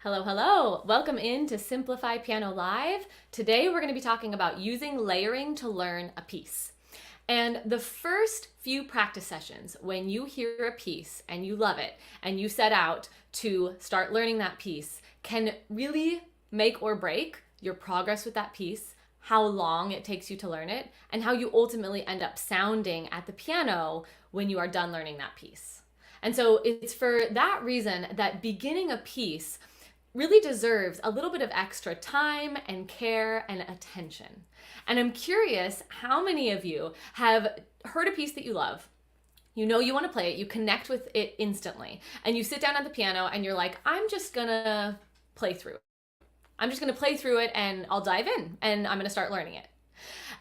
Hello, hello. Welcome in to Simplify Piano Live. Today we're going to be talking about using layering to learn a piece. And the first few practice sessions, when you hear a piece and you love it and you set out to start learning that piece, can really make or break your progress with that piece, how long it takes you to learn it, and how you ultimately end up sounding at the piano when you are done learning that piece. And so it's for that reason that beginning a piece really deserves a little bit of extra time and care and attention. And I'm curious how many of you have heard a piece that you love. You know you want to play it, you connect with it instantly, and you sit down at the piano and you're like, I'm just gonna play through it. I'm just gonna play through it and I'll dive in and I'm gonna start learning it.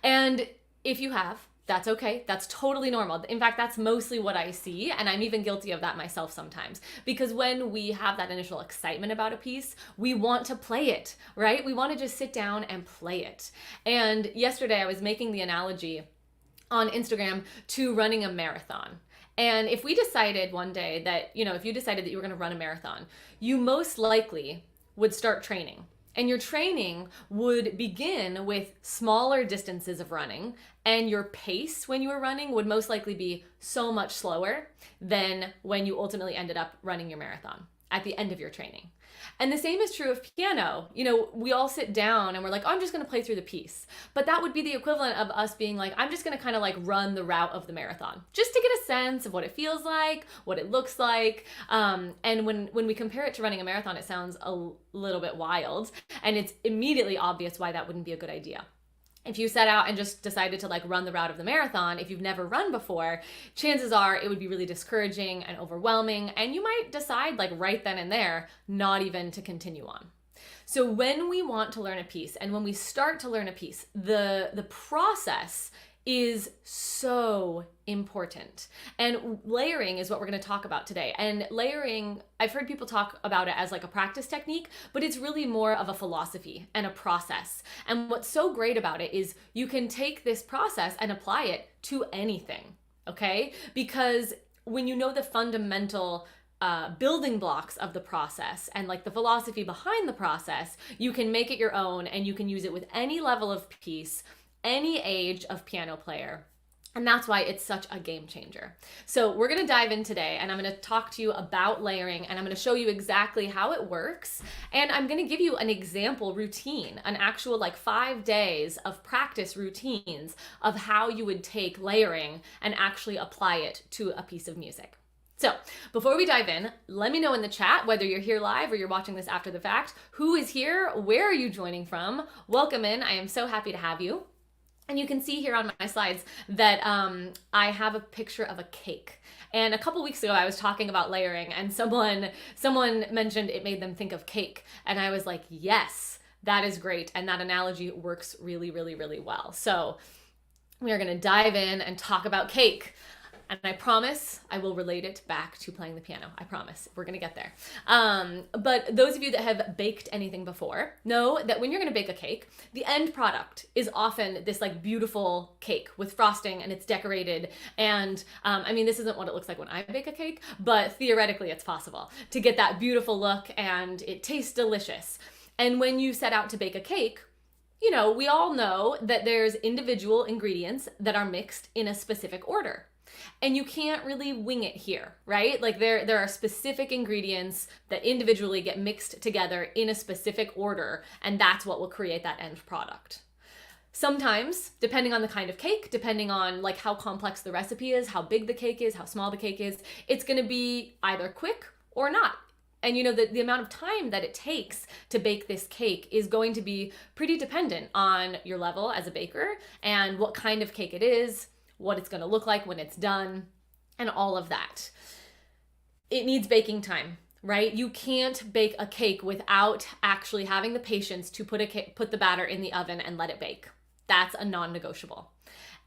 And if you have, that's okay. That's totally normal. In fact, that's mostly what I see, and I'm even guilty of that myself sometimes. Because when we have that initial excitement about a piece, we want to play it, right? We want to just sit down and play it. And yesterday I was making the analogy on Instagram to running a marathon. And if we decided one day that, if you decided that you were going to run a marathon, you most likely would start training. And your training would begin with smaller distances of running, and your pace when you were running would most likely be so much slower than when you ultimately ended up running your marathon at the end of your training. And the same is true of piano. We all sit down and we're like, oh, I'm just going to play through the piece. But that would be the equivalent of us being like, I'm just going to kind of like run the route of the marathon just to get a sense of what it feels like, what it looks like. And when we compare it to running a marathon, it sounds a little bit wild. And it's immediately obvious why that wouldn't be a good idea. If you set out and just decided to run the route of the marathon, if you've never run before, chances are it would be really discouraging and overwhelming, and you might decide right then and there not even to continue on. So when we want to learn a piece and when we start to learn a piece, the process is so important. And layering is what we're going to talk about today. And layering, I've heard people talk about it as a practice technique, but it's really more of a philosophy and a process. And what's so great about it is you can take this process and apply it to anything, okay? Because when you know the fundamental building blocks of the process and the philosophy behind the process, you can make it your own and you can use it with any level of piece, any age of piano player. And that's why it's such a game changer. So we're going to dive in today and I'm going to talk to you about layering and I'm going to show you exactly how it works. And I'm going to give you an example routine, an actual 5 days of practice routines of how you would take layering and actually apply it to a piece of music. So before we dive in, let me know in the chat, whether you're here live or you're watching this after the fact, who is here? Where are you joining from? Welcome in. I am so happy to have you. And you can see here on my slides that I have a picture of a cake. And a couple weeks ago, I was talking about layering and someone mentioned it made them think of cake. And I was like, yes, that is great. And that analogy works really, really, really well. So we are going to dive in and talk about cake. And I promise I will relate it back to playing the piano. I promise. We're going to get there. But those of you that have baked anything before know that when you're going to bake a cake, the end product is often this beautiful cake with frosting and it's decorated. And this isn't what it looks like when I bake a cake, but theoretically it's possible to get that beautiful look and it tastes delicious. And when you set out to bake a cake, we all know that there's individual ingredients that are mixed in a specific order. And you can't really wing it here, right? There are specific ingredients that individually get mixed together in a specific order, and that's what will create that end product. Sometimes, depending on the kind of cake, depending on how complex the recipe is, how big the cake is, how small the cake is, it's going to be either quick or not. And the amount of time that it takes to bake this cake is going to be pretty dependent on your level as a baker and what kind of cake it is, what it's going to look like when it's done, and all of that. It needs baking time, right? You can't bake a cake without actually having the patience to put the batter in the oven and let it bake. That's a non-negotiable.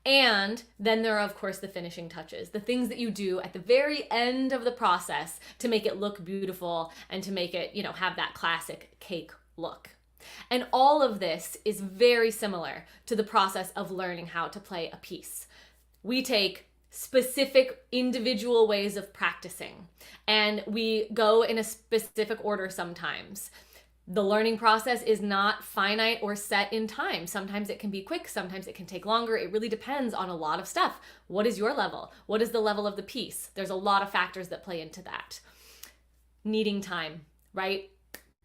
And then there are, of course, the finishing touches, the things that you do at the very end of the process to make it look beautiful and to make it, have that classic cake look. And all of this is very similar to the process of learning how to play a piece. We take specific individual ways of practicing, and we go in a specific order sometimes. The learning process is not finite or set in time. Sometimes it can be quick, sometimes it can take longer. It really depends on a lot of stuff. What is your level? What is the level of the piece? There's a lot of factors that play into that. Needing time, right?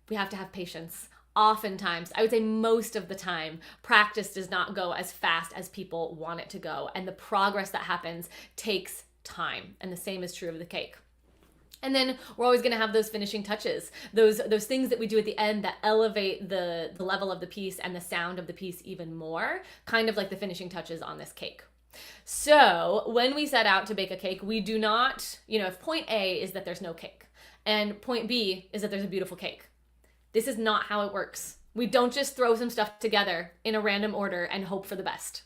We have to have patience. Oftentimes, I would say most of the time, practice does not go as fast as people want it to go, and the progress that happens takes time, and the same is true of the cake. And then we're always going to have those finishing touches, those things that we do at the end that elevate the level of the piece and the sound of the piece even more, kind of like the finishing touches on this cake. So when we set out to bake a cake, we do not, if point A is that there's no cake and point B is that there's a beautiful cake, this is not how it works. We don't just throw some stuff together in a random order and hope for the best.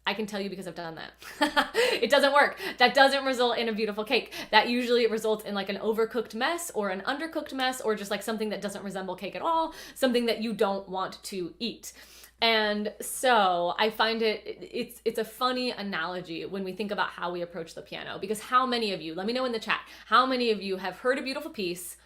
I can tell you because I've done that. It doesn't work. That doesn't result in a beautiful cake. That usually results in like an overcooked mess or an undercooked mess, or just like something that doesn't resemble cake at all, something that you don't want to eat. And so I find it's a funny analogy when we think about how we approach the piano, because how many of you, let me know in the chat, how many of you have heard a beautiful piece,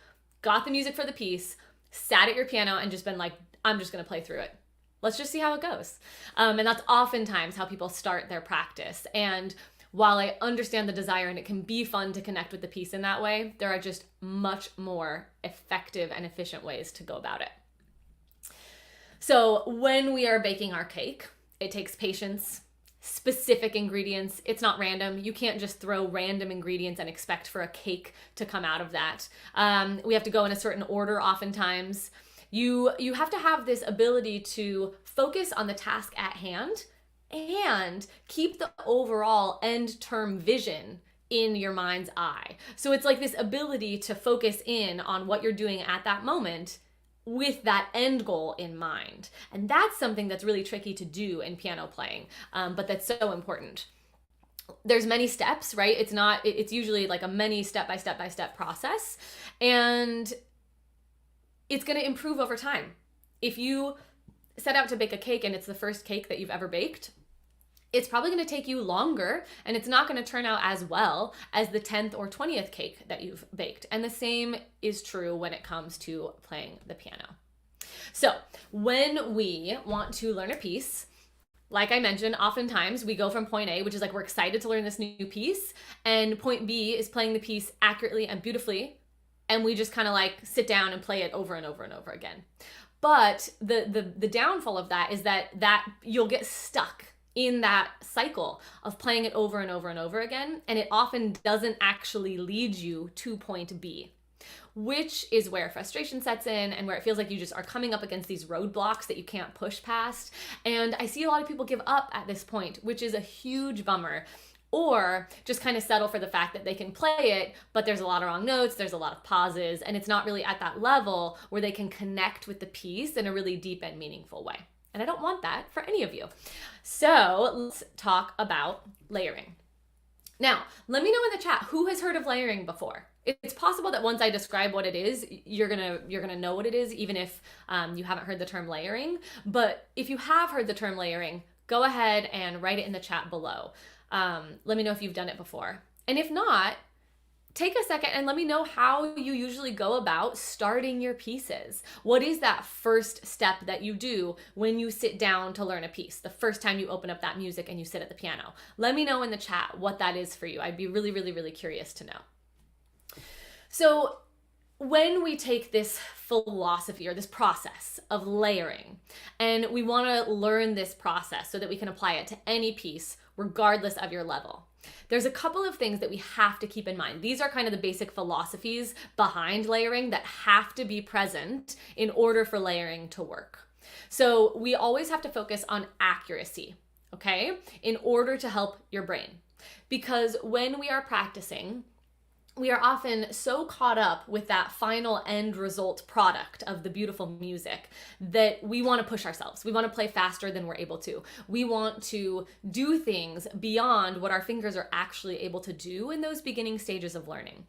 got the music for the piece, sat at your piano and just been like, I'm just going to play through it. Let's just see how it goes. And that's oftentimes how people start their practice. And while I understand the desire and it can be fun to connect with the piece in that way, there are just much more effective and efficient ways to go about it. So when we are baking our cake, it takes patience, specific ingredients. It's not random. You can't just throw random ingredients and expect for a cake to come out of that. We have to go in a certain order oftentimes. You have to have this ability to focus on the task at hand and keep the overall end term vision in your mind's eye. So it's like this ability to focus in on what you're doing at that moment with that end goal in mind. And that's something that's really tricky to do in piano playing, but that's so important. There's many steps, right? It's usually like a many step-by-step process. And it's going to improve over time. If you set out to bake a cake and it's the first cake that you've ever baked, it's probably going to take you longer and it's not going to turn out as well as the 10th or 20th cake that you've baked. And the same is true when it comes to playing the piano. So when we want to learn a piece, like I mentioned, oftentimes we go from point A, which is like we're excited to learn this new piece, and point B is playing the piece accurately and beautifully, and we just kind of like sit down and play it over and over and over again. But the downfall of that is that you'll get stuck in that cycle of playing it over and over and over again, and it often doesn't actually lead you to point B, which is where frustration sets in and where it feels like you just are coming up against these roadblocks that you can't push past. And I see a lot of people give up at this point, which is a huge bummer, or just kind of settle for the fact that they can play it, but there's a lot of wrong notes, there's a lot of pauses, and it's not really at that level where they can connect with the piece in a really deep and meaningful way. And I don't want that for any of you. So let's talk about layering. Now, let me know in the chat who has heard of layering before. It's possible that once I describe what it is, you're gonna know what it is, even if you haven't heard the term layering. But if you have heard the term layering, go ahead and write it in the chat below. Let me know if you've done it before. And if not, take a second and let me know how you usually go about starting your pieces. What is that first step that you do when you sit down to learn a piece? The first time you open up that music and you sit at the piano. Let me know in the chat what that is for you. I'd be really, really, really curious to know. So when we take this philosophy or this process of layering, and we want to learn this process so that we can apply it to any piece, regardless of your level, there's a couple of things that we have to keep in mind. These are kind of the basic philosophies behind layering that have to be present in order for layering to work. So we always have to focus on accuracy, okay, in order to help your brain. Because when we are practicing, we are often so caught up with that final end result product of the beautiful music that we want to push ourselves. We want to play faster than we're able to. We want to do things beyond what our fingers are actually able to do in those beginning stages of learning.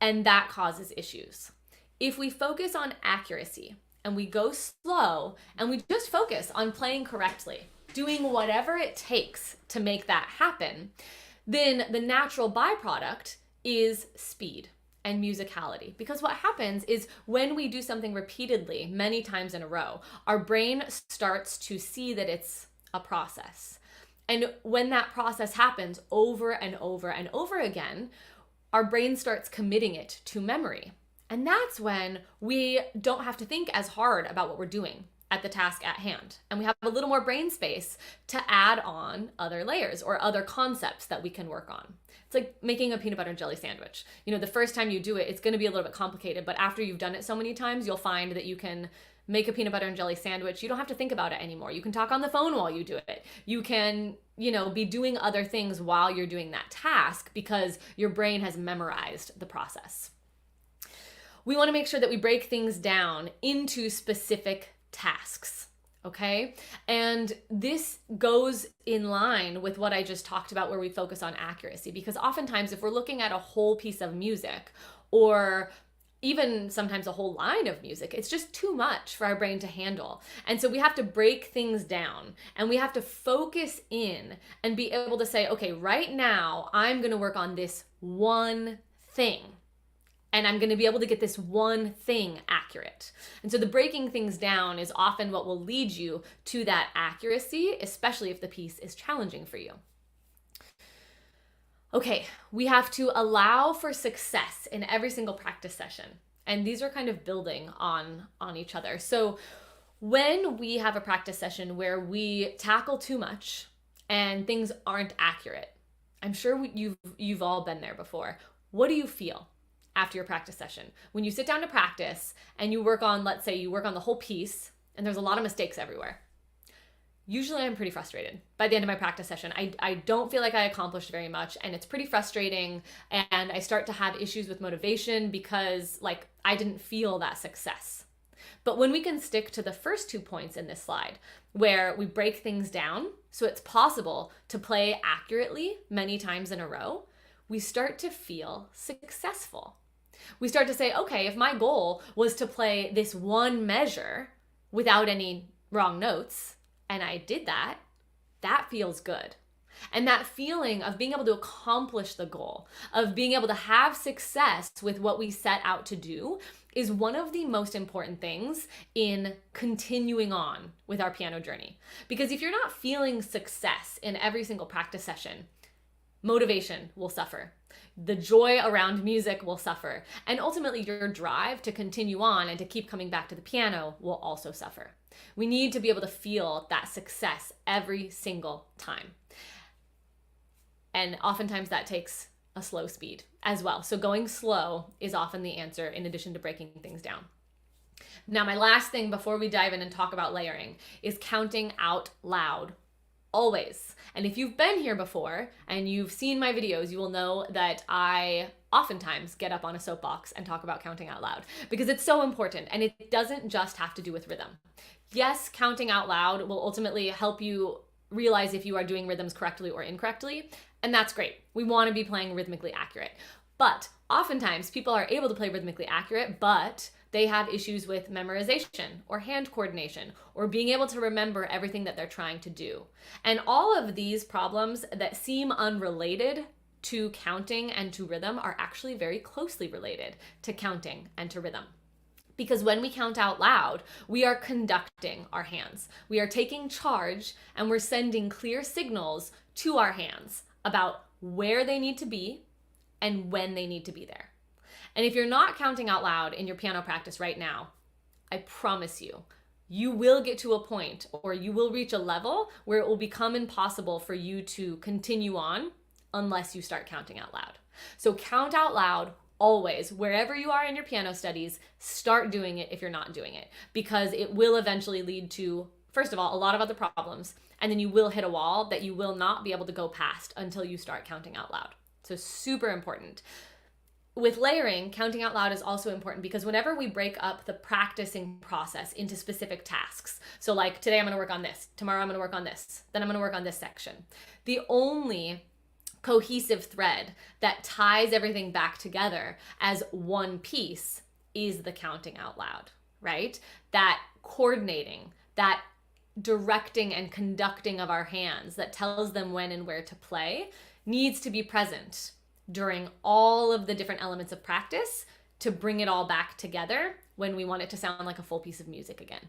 And that causes issues. If we focus on accuracy and we go slow and we just focus on playing correctly, doing whatever it takes to make that happen, then the natural byproduct is speed and musicality. Because what happens is when we do something repeatedly, many times in a row, our brain starts to see that it's a process. And when that process happens over and over and over again, our brain starts committing it to memory. And that's when we don't have to think as hard about what we're doing at the task at hand. And we have a little more brain space to add on other layers or other concepts that we can work on. It's like making a peanut butter and jelly sandwich. The first time you do it, it's going to be a little bit complicated, but after you've done it so many times, you'll find that you can make a peanut butter and jelly sandwich. You don't have to think about it anymore. You can talk on the phone while you do it. You can, be doing other things while you're doing that task because your brain has memorized the process. We want to make sure that we break things down into specific tasks, okay? And this goes in line with what I just talked about, where we focus on accuracy, because oftentimes if we're looking at a whole piece of music, or even sometimes a whole line of music, it's just too much for our brain to handle. And so we have to break things down, and we have to focus in and be able to say, okay, right now I'm going to work on this one thing. And I'm going to be able to get this one thing accurate. And so the breaking things down is often what will lead you to that accuracy, especially if the piece is challenging for you. Okay, we have to allow for success in every single practice session. And these are kind of building on each other. So when we have a practice session where we tackle too much and things aren't accurate, I'm sure you've all been there before. What do you feel after your practice session? When you sit down to practice and you work on, let's say you work on the whole piece and there's a lot of mistakes everywhere. Usually I'm pretty frustrated by the end of my practice session. I don't feel like I accomplished very much, and it's pretty frustrating, and I start to have issues with motivation because I didn't feel that success. But when we can stick to the first 2 points in this slide, where we break things down so it's possible to play accurately many times in a row, we start to feel successful. We start to say, okay, if my goal was to play this one measure without any wrong notes, and I did that, that feels good. And that feeling of being able to accomplish the goal, of being able to have success with what we set out to do, is one of the most important things in continuing on with our piano journey. Because if you're not feeling success in every single practice session, motivation will suffer. The joy around music will suffer. And ultimately, your drive to continue on and to keep coming back to the piano will also suffer. We need to be able to feel that success every single time. And oftentimes that takes a slow speed as well. So going slow is often the answer, in addition to breaking things down. Now, my last thing before we dive in and talk about layering is counting out loud. Always. And if you've been here before and you've seen my videos, you will know that I oftentimes get up on a soapbox and talk about counting out loud, because it's so important, and it doesn't just have to do with rhythm. Yes, counting out loud will ultimately help you realize if you are doing rhythms correctly or incorrectly, and that's great. We want to be playing rhythmically accurate. But oftentimes people are able to play rhythmically accurate, but they have issues with memorization or hand coordination or being able to remember everything that they're trying to do. And all of these problems that seem unrelated to counting and to rhythm are actually very closely related to counting and to rhythm. Because when we count out loud, we are conducting our hands. We are taking charge, and we're sending clear signals to our hands about where they need to be and when they need to be there. And if you're not counting out loud in your piano practice right now, I promise you, you will get to a point, or you will reach a level where it will become impossible for you to continue on unless you start counting out loud. So count out loud always. Wherever you are in your piano studies, start doing it if you're not doing it, because it will eventually lead to, first of all, a lot of other problems, and then you will hit a wall that you will not be able to go past until you start counting out loud. So super important. With layering, counting out loud is also important, because whenever we break up the practicing process into specific tasks, so like today I'm going to work on this, tomorrow I'm going to work on this, then I'm going to work on this section. The only cohesive thread that ties everything back together as one piece is the counting out loud, right? That coordinating, that directing and conducting of our hands that tells them when and where to play needs to be present during all of the different elements of practice to bring it all back together when we want it to sound like a full piece of music again.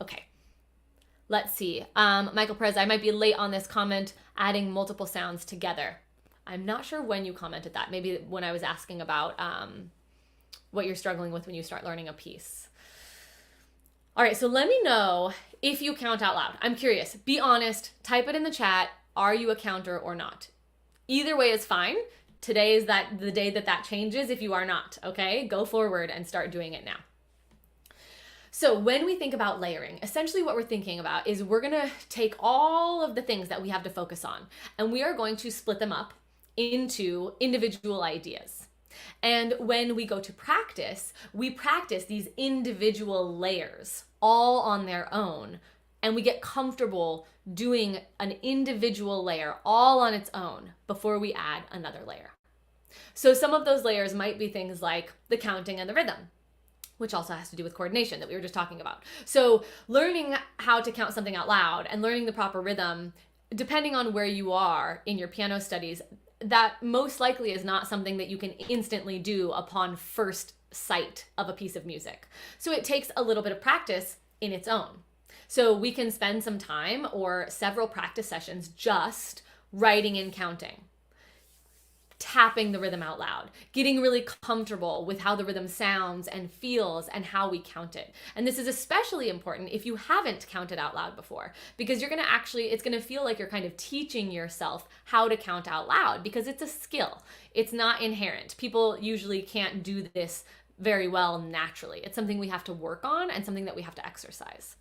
Okay, let's see. Michael Perez, I might be late on this comment, adding multiple sounds together. I'm not sure when you commented that. Maybe when I was asking about what you're struggling with when you start learning a piece. All right, so let me know if you count out loud. I'm curious. Be honest. Type it in the chat. Are you a counter or not? Either way is fine. Today is the day that changes if you are not, okay? Go forward and start doing it now. So when we think about layering, essentially what we're thinking about is we're gonna take all of the things that we have to focus on, and we are going to split them up into individual ideas. And when we go to practice, we practice these individual layers all on their own, and we get comfortable doing an individual layer all on its own before we add another layer. So some of those layers might be things like the counting and the rhythm, which also has to do with coordination that we were just talking about. So learning how to count something out loud and learning the proper rhythm, depending on where you are in your piano studies, that most likely is not something that you can instantly do upon first sight of a piece of music. So it takes a little bit of practice in its own. So we can spend some time or several practice sessions just writing and counting, tapping the rhythm out loud, getting really comfortable with how the rhythm sounds and feels and how we count it. And this is especially important if you haven't counted out loud before, because you're gonna it's gonna feel like you're kind of teaching yourself how to count out loud, because it's a skill. It's not inherent. People usually can't do this very well naturally. It's something we have to work on and something that we have to exercise.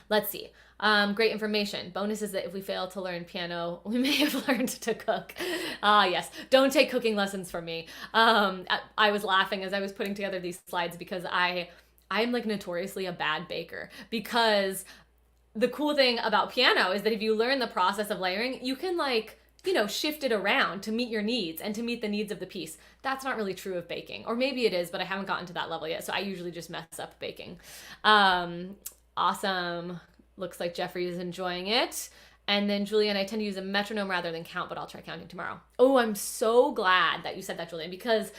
Let's see. Great information. Bonus is that if we fail to learn piano, we may have learned to cook. Yes. Don't take cooking lessons from me. I was laughing as I was putting together these slides because I'm like notoriously a bad baker, because the cool thing about piano is that if you learn the process of layering, you can shift it around to meet your needs and to meet the needs of the piece. That's not really true of baking, or maybe it is, but I haven't gotten to that level yet. So I usually just mess up baking. Awesome. Looks like Jeffrey is enjoying it. And then Julian, I tend to use a metronome rather than count, but I'll try counting tomorrow. Oh, I'm so glad that you said that, Julian, because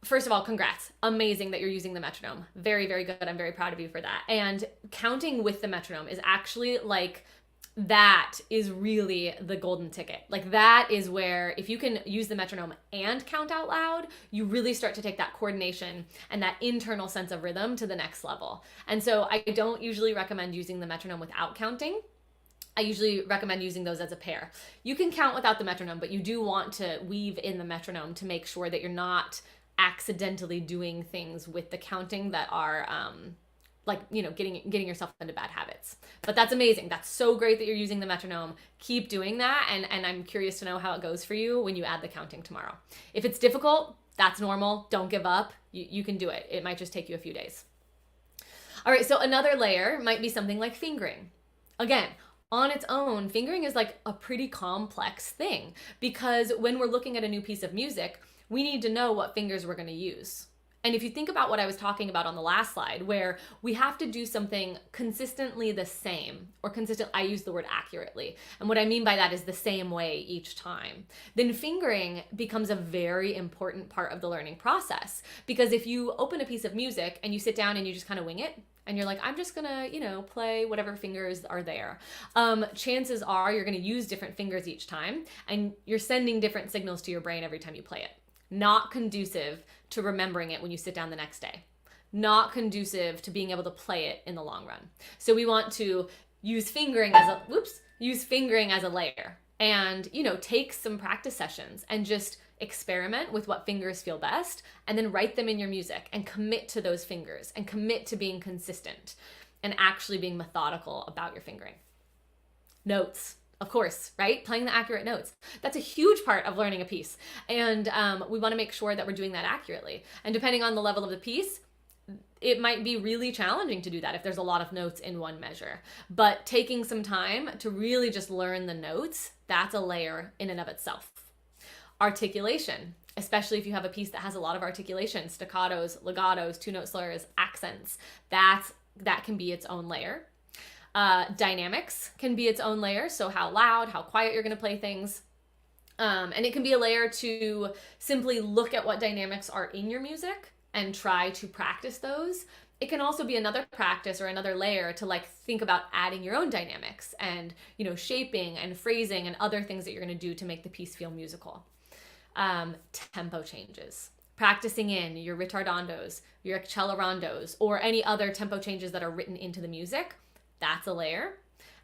first of all, congrats. Amazing that you're using the metronome. Very, very good. I'm very proud of you for that. And counting with the metronome is actually that is really the golden ticket. That is where, if you can use the metronome and count out loud, you really start to take that coordination and that internal sense of rhythm to the next level. And so I don't usually recommend using the metronome without counting. I usually recommend using those as a pair. You can count without the metronome, but you do want to weave in the metronome to make sure that you're not accidentally doing things with the counting that are getting yourself into bad habits. But that's amazing. That's so great that you're using the metronome. Keep doing that, and I'm curious to know how it goes for you when you add the counting tomorrow. If it's difficult, that's normal. Don't give up. You can do it. It might just take you a few days. All right, so another layer might be something like fingering. Again, on its own, fingering is a pretty complex thing, because when we're looking at a new piece of music, we need to know what fingers we're going to use. And if you think about what I was talking about on the last slide, where we have to do something consistently the same, or I use the word accurately. And what I mean by that is the same way each time. Then fingering becomes a very important part of the learning process. Because if you open a piece of music and you sit down and you just kind of wing it, and you're like, I'm just gonna, play whatever fingers are there. Chances are you're gonna use different fingers each time, and you're sending different signals to your brain every time you play it. Not conducive to remembering it when you sit down the next day. Not conducive to being able to play it in the long run. So we want to use fingering as a layer, and take some practice sessions and just experiment with what fingers feel best, and then write them in your music and commit to those fingers and commit to being consistent and actually being methodical about your fingering. Notes. Of course, right? Playing the accurate notes. That's a huge part of learning a piece. And we want to make sure that we're doing that accurately. And depending on the level of the piece, it might be really challenging to do that if there's a lot of notes in one measure. But taking some time to really just learn the notes, that's a layer in and of itself. Articulation, especially if you have a piece that has a lot of articulation, staccatos, legatos, two-note slurs, accents, that can be its own layer. Dynamics can be its own layer, so how loud, how quiet you're going to play things. And it can be a layer to simply look at what dynamics are in your music and try to practice those. It can also be another practice or another layer to like think about adding your own dynamics and, you know, shaping and phrasing and other things that you're going to do to make the piece feel musical. Tempo changes. Practicing in your ritardandos, your accelerandos, or any other tempo changes that are written into the music. That's a layer.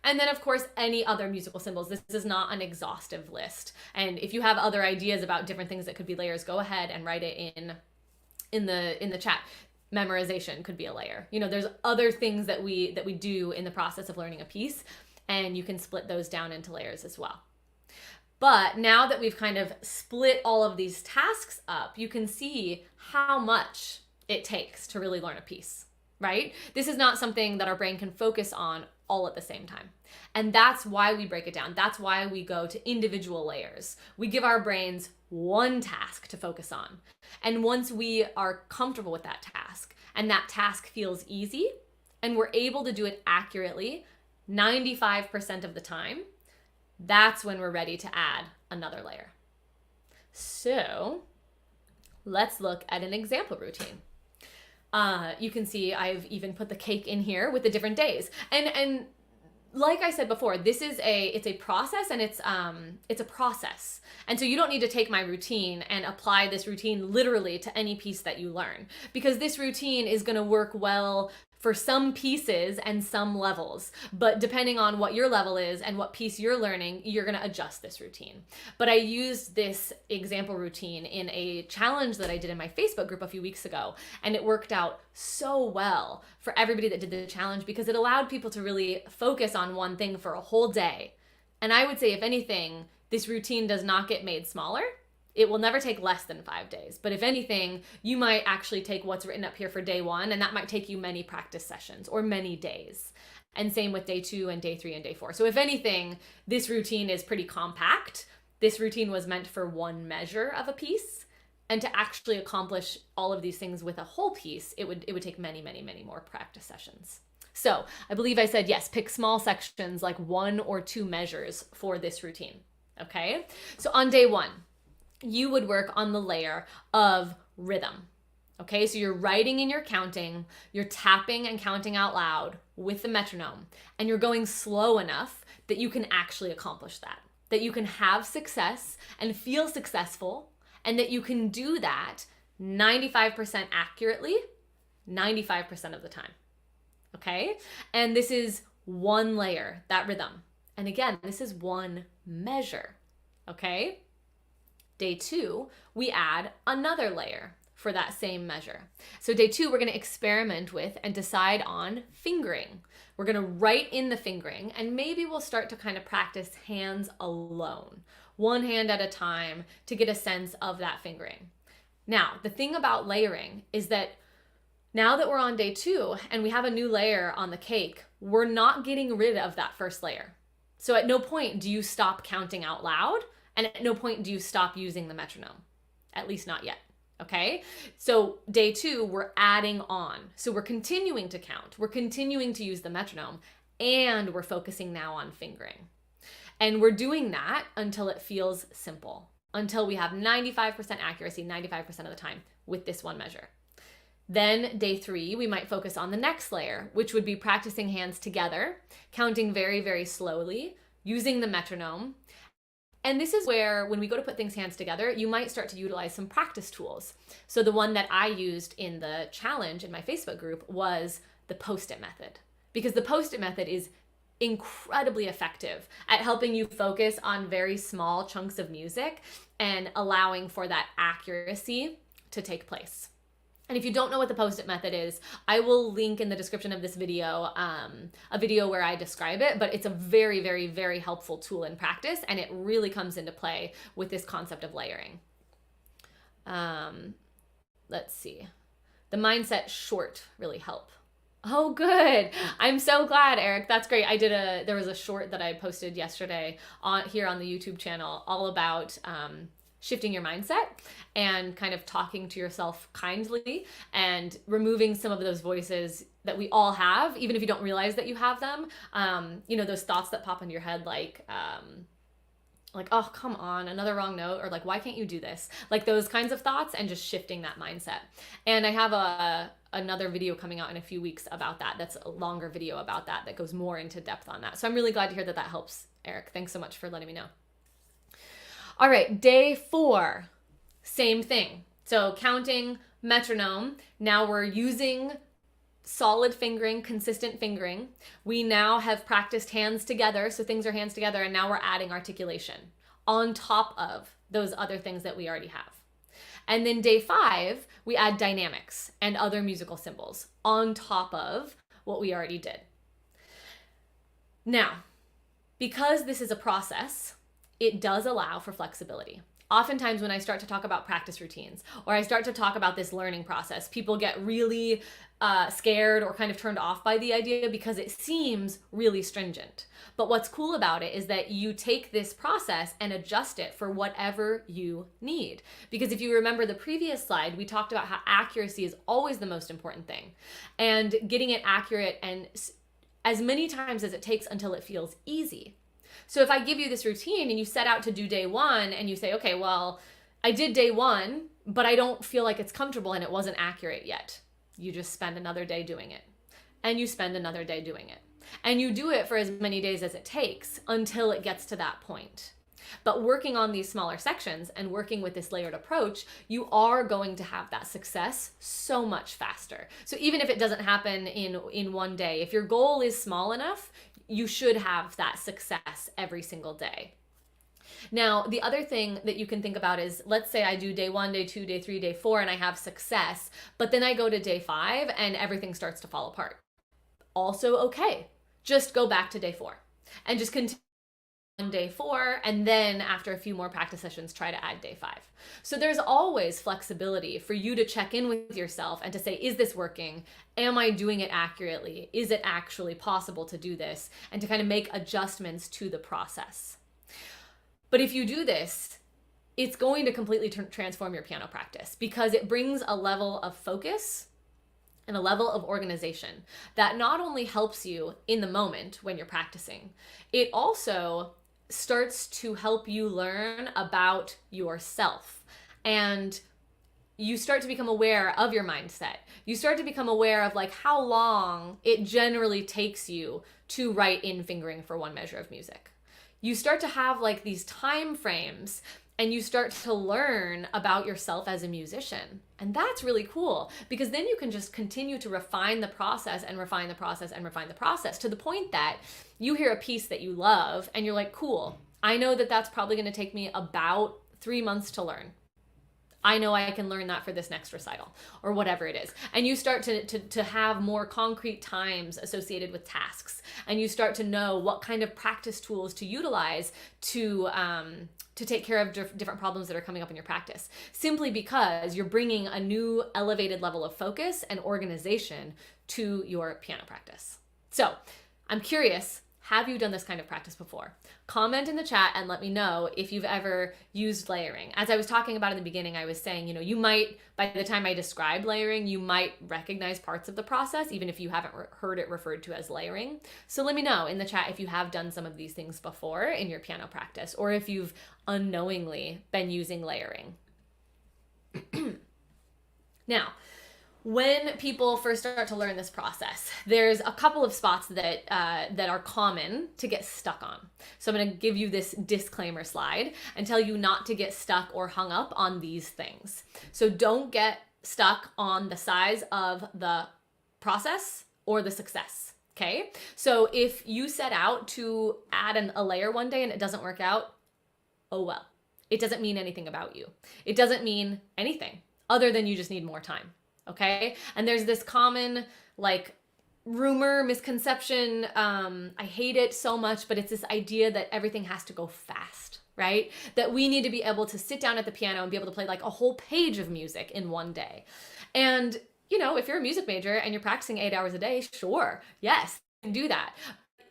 And then, of course, any other musical symbols. This is not an exhaustive list. And if you have other ideas about different things that could be layers, go ahead and write it in the chat. Memorization could be a layer. You know, there's other things that we do in the process of learning a piece, and you can split those down into layers as well. But now that we've kind of split all of these tasks up, you can see how much it takes to really learn a piece, right? This is not something that our brain can focus on all at the same time. And that's why we break it down. That's why we go to individual layers. We give our brains one task to focus on. And once we are comfortable with that task and that task feels easy and we're able to do it accurately 95% of the time, that's when we're ready to add another layer. So let's look at an example routine. You can see I've even put the cake in here with the different days. And like I said before, it's a process, and it's a process. And so you don't need to take my routine and apply this routine literally to any piece that you learn, because this routine is going to work well for some pieces and some levels. But depending on what your level is and what piece you're learning, you're going to adjust this routine. But I used this example routine in a challenge that I did in my Facebook group a few weeks ago, and it worked out so well for everybody that did the challenge because it allowed people to really focus on one thing for a whole day. And I would say, if anything, this routine does not get made smaller. It will never take less than 5 days. But if anything, you might actually take what's written up here for day 1, and that might take you many practice sessions or many days. And same with day 2 and day 3 and day 4. So if anything, this routine is pretty compact. This routine was meant for one measure of a piece. And to actually accomplish all of these things with a whole piece, it would take many, many, many more practice sessions. So I believe I said, yes, pick small sections like 1 or 2 measures for this routine. Okay? So on day 1, you would work on the layer of rhythm. Okay, so you're writing and you're counting, you're tapping and counting out loud with the metronome, and you're going slow enough that you can actually accomplish that you can have success and feel successful, and that you can do that 95% accurately, 95% of the time. Okay, and this is one layer, that rhythm. And again, this is one measure. Okay. Day 2, we add another layer for that same measure. So day 2, we're going to experiment with and decide on fingering. We're going to write in the fingering, and maybe we'll start to kind of practice hands alone, one hand at a time, to get a sense of that fingering. Now, the thing about layering is that now that we're on day 2 and we have a new layer on the cake, we're not getting rid of that first layer. So at no point do you stop counting out loud. And at no point do you stop using the metronome, at least not yet, okay? So day 2, we're adding on. So we're continuing to count, we're continuing to use the metronome, and we're focusing now on fingering. And we're doing that until it feels simple, until we have 95% accuracy 95% of the time with this one measure. Then day 3, we might focus on the next layer, which would be practicing hands together, counting very, very slowly, using the metronome. And this is where, when we go to put things hands together, you might start to utilize some practice tools. So the one that I used in the challenge in my Facebook group was the post-it method, because the post-it method is incredibly effective at helping you focus on very small chunks of music and allowing for that accuracy to take place. And if you don't know what the post-it method is, I will link in the description of this video a video where I describe it, but it's a very, very, very helpful tool in practice, and it really comes into play with this concept of layering. Let's see. The mindset short really help. Oh, good. I'm so glad, Eric. That's great. There was a short that I posted yesterday here on the YouTube channel all about shifting your mindset and kind of talking to yourself kindly and removing some of those voices that we all have, even if you don't realize that you have them. Those thoughts that pop into your head, like, oh, come on, another wrong note, or like, why can't you do this? Like those kinds of thoughts, and just shifting that mindset. And I have another video coming out in a few weeks about that. That's a longer video about that goes more into depth on that. So I'm really glad to hear that helps, Eric. Thanks so much for letting me know. All right, day 4, same thing. So counting, metronome. Now we're using solid fingering, consistent fingering. We now have practiced hands together, so things are hands together, and now we're adding articulation on top of those other things that we already have. And then day 5, we add dynamics and other musical symbols on top of what we already did. Now, because this is a process, it does allow for flexibility. Oftentimes when I start to talk about practice routines, or I start to talk about this learning process, people get really scared or kind of turned off by the idea because it seems really stringent. But what's cool about it is that you take this process and adjust it for whatever you need. Because if you remember the previous slide, we talked about how accuracy is always the most important thing. And getting it accurate and as many times as it takes until it feels easy. So if I give you this routine and you set out to do day 1 and you say, okay, well, I did day 1, but I don't feel like it's comfortable and it wasn't accurate yet. You just spend another day doing it. And you spend another day doing it. And you do it for as many days as it takes until it gets to that point. But working on these smaller sections and working with this layered approach, you are going to have that success so much faster. So even if it doesn't happen in one day, if your goal is small enough, you should have that success every single day. Now, the other thing that you can think about is, let's say I do day 1, day 2, day 3, day 4, and I have success, but then I go to day 5 and everything starts to fall apart. Also okay. Just go back to day 4 and just continue on day 4, and then after a few more practice sessions, try to add day 5. So there's always flexibility for you to check in with yourself and to say, is this working? Am I doing it accurately? Is it actually possible to do this? And to kind of make adjustments to the process. But if you do this, it's going to completely transform your piano practice, because it brings a level of focus and a level of organization that not only helps you in the moment when you're practicing, it also starts to help you learn about yourself. And you start to become aware of your mindset. You start to become aware of like how long it generally takes you to write in fingering for one measure of music. You start to have like these time frames, and you start to learn about yourself as a musician. And that's really cool, because then you can just continue to refine the process and refine the process and refine the process to the point that you hear a piece that you love and you're like, cool, I know that that's probably going to take me about 3 months to learn. I know I can learn that for this next recital, or whatever it is. And you start to have more concrete times associated with tasks. And you start to know what kind of practice tools to utilize to take care of different problems that are coming up in your practice, simply because you're bringing a new elevated level of focus and organization to your piano practice. So I'm curious, have you done this kind of practice before? Comment in the chat and let me know if you've ever used layering. As I was talking about in the beginning, I was saying, you might, by the time I describe layering, you might recognize parts of the process, even if you haven't heard it referred to as layering. So let me know in the chat if you have done some of these things before in your piano practice, or if you've unknowingly been using layering. Now, when people first start to learn this process, there's a couple of spots that are common to get stuck on. So I'm going to give you this disclaimer slide and tell you not to get stuck or hung up on these things. So don't get stuck on the size of the process or the success. Okay? So if you set out to add a layer one day and it doesn't work out, oh well. It doesn't mean anything about you. It doesn't mean anything other than you just need more time. Okay. And there's this common like rumor, misconception. I hate it so much, but it's this idea that everything has to go fast, right? That we need to be able to sit down at the piano and be able to play like a whole page of music in one day. And, if you're a music major and you're practicing 8 hours a day, sure. Yes, you can do that.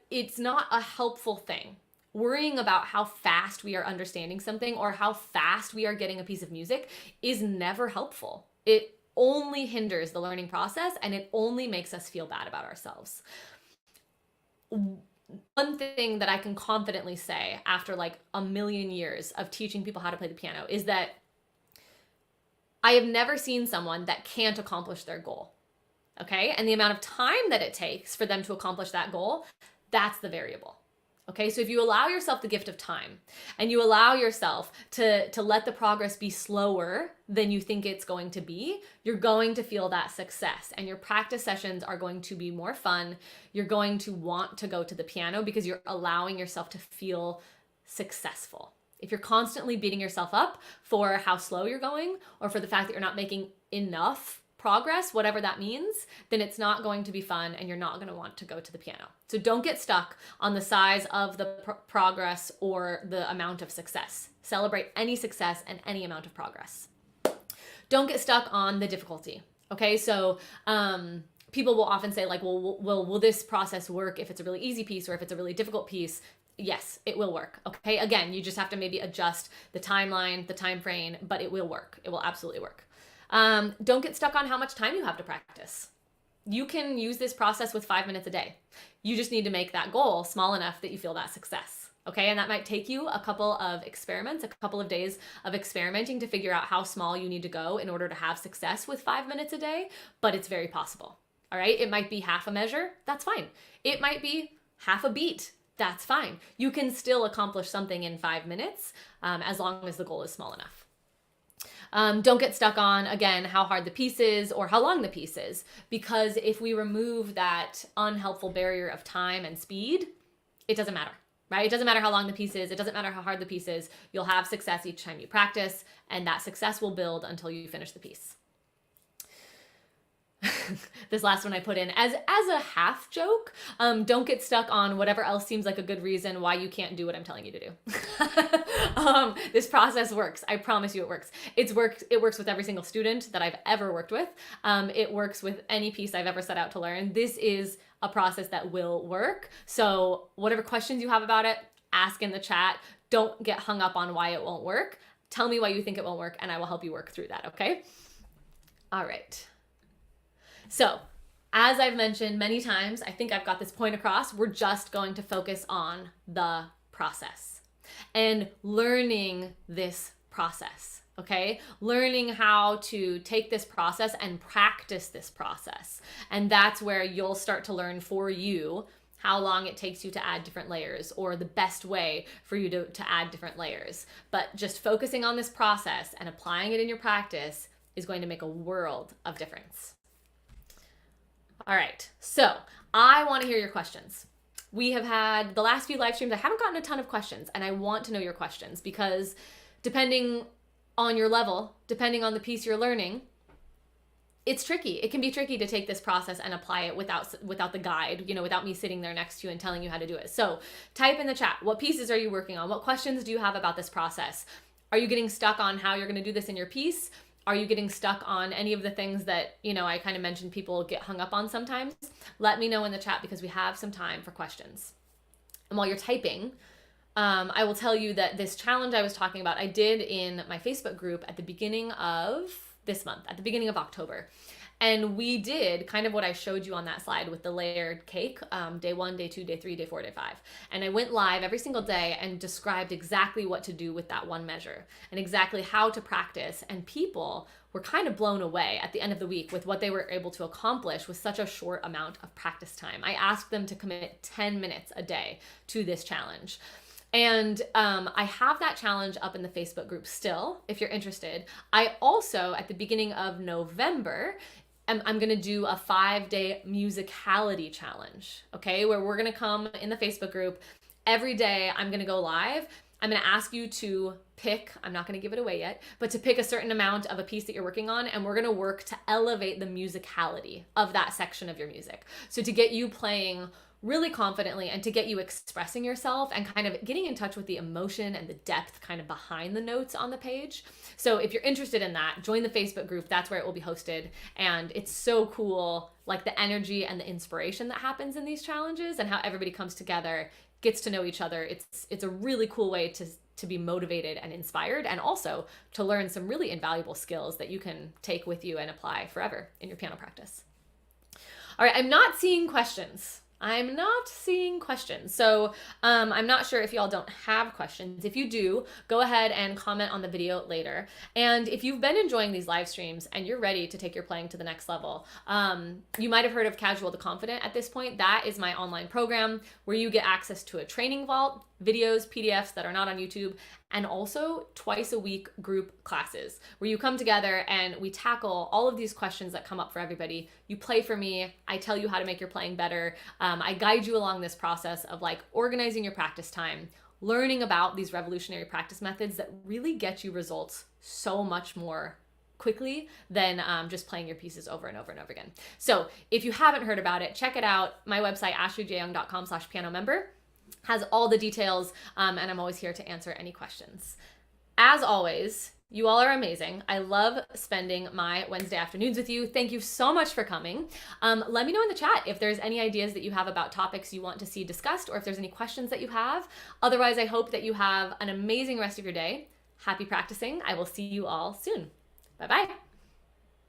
It's not a helpful thing worrying about how fast we are understanding something or how fast we are getting a piece of music is never helpful. It only hinders the learning process, and it only makes us feel bad about ourselves. One thing that I can confidently say after like a million years of teaching people how to play the piano is that I have never seen someone that can't accomplish their goal. Okay? And the amount of time that it takes for them to accomplish that goal, that's the variable. Okay, so if you allow yourself the gift of time and you allow yourself to let the progress be slower than you think it's going to be, you're going to feel that success, and your practice sessions are going to be more fun. You're going to want to go to the piano because you're allowing yourself to feel successful. If you're constantly beating yourself up for how slow you're going or for the fact that you're not making enough progress, whatever that means, then it's not going to be fun and you're not going to want to go to the piano. So don't get stuck on the size of the progress or the amount of success. Celebrate any success and any amount of progress. Don't get stuck on the difficulty. Okay, so people will often say like, well, will this process work if it's a really easy piece or if it's a really difficult piece? Yes, it will work. Okay, again, you just have to maybe adjust the timeline, the time frame, but it will work. It will absolutely work. Don't get stuck on how much time you have to practice. You can use this process with 5 minutes a day. You just need to make that goal small enough that you feel that success. Okay, and that might take you a couple of experiments, a couple of days of experimenting to figure out how small you need to go in order to have success with 5 minutes a day, but it's very possible. All right, it might be half a measure, that's fine. It might be half a beat, that's fine. You can still accomplish something in 5 minutes as long as the goal is small enough. Don't get stuck on, again, how hard the piece is or how long the piece is, because if we remove that unhelpful barrier of time and speed, it doesn't matter, right? It doesn't matter how long the piece is. It doesn't matter how hard the piece is. You'll have success each time you practice, and that success will build until you finish the piece. This last one I put in as a half joke. Don't get stuck on whatever else seems like a good reason why you can't do what I'm telling you to do. This process works. I promise you it works. It works with every single student that I've ever worked with. It works with any piece I've ever set out to learn. This is a process that will work. So whatever questions you have about it, ask in the chat. Don't get hung up on why it won't work. Tell me why you think it won't work, and I will help you work through that, okay? All right. So, as I've mentioned many times, I think I've got this point across, we're just going to focus on the process and learning this process, okay? Learning how to take this process and practice this process. And that's where you'll start to learn for you how long it takes you to add different layers or the best way for you to add different layers. But just focusing on this process and applying it in your practice is going to make a world of difference. All right, so I want to hear your questions. We have had the last few live streams, I haven't gotten a ton of questions, and I want to know your questions because depending on your level, depending on the piece you're learning, it's tricky. It can be tricky to take this process and apply it without the guide, without me sitting there next to you and telling you how to do it. So type in the chat, what pieces are you working on? What questions do you have about this process? Are you getting stuck on how you're going to do this in your piece? Are you getting stuck on any of the things that, I kind of mentioned people get hung up on sometimes? Let me know in the chat because we have some time for questions. And while you're typing, I will tell you that this challenge I was talking about, I did in my Facebook group at the beginning of this month, at the beginning of October. And we did kind of what I showed you on that slide with the layered cake, day 1, day 2, day 3, day 4, day 5. And I went live every single day and described exactly what to do with that one measure and exactly how to practice. And people were kind of blown away at the end of the week with what they were able to accomplish with such a short amount of practice time. I asked them to commit 10 minutes a day to this challenge. And I have that challenge up in the Facebook group still, if you're interested. I also, at the beginning of November, I'm going to do a 5-day musicality challenge, okay, where we're going to come in the Facebook group. Every day I'm going to go live. I'm going to ask you to pick, I'm not going to give it away yet, but to pick a certain amount of a piece that you're working on, and we're going to work to elevate the musicality of that section of your music. So to get you playing really confidently and to get you expressing yourself and kind of getting in touch with the emotion and the depth kind of behind the notes on the page. So if you're interested in that, join the Facebook group. That's where it will be hosted. And it's so cool, like the energy and the inspiration that happens in these challenges and how everybody comes together. gets to know each other. It's a really cool way to be motivated and inspired, and also to learn some really invaluable skills that you can take with you and apply forever in your piano practice. All right, I'm not seeing questions. So I'm not sure if y'all don't have questions. If you do, go ahead and comment on the video later. And if you've been enjoying these live streams and you're ready to take your playing to the next level, you might have heard of Casual to Confident at this point. That is my online program where you get access to a training vault, videos, PDFs that are not on YouTube, and also twice a week group classes where you come together and we tackle all of these questions that come up for everybody. You play for me, I tell you how to make your playing better. I guide you along this process of like organizing your practice time, learning about these revolutionary practice methods that really get you results so much more quickly than just playing your pieces over and over and over again. So if you haven't heard about it, check it out. My website, ashleyjyoung.com/piano member. Has all the details, and I'm always here to answer any questions. As always, you all are amazing. I love spending my Wednesday afternoons with you. Thank you so much for coming. Let me know in the chat if there's any ideas that you have about topics you want to see discussed, or if there's any questions that you have. Otherwise, I hope that you have an amazing rest of your day. Happy practicing. I will see you all soon. Bye-bye.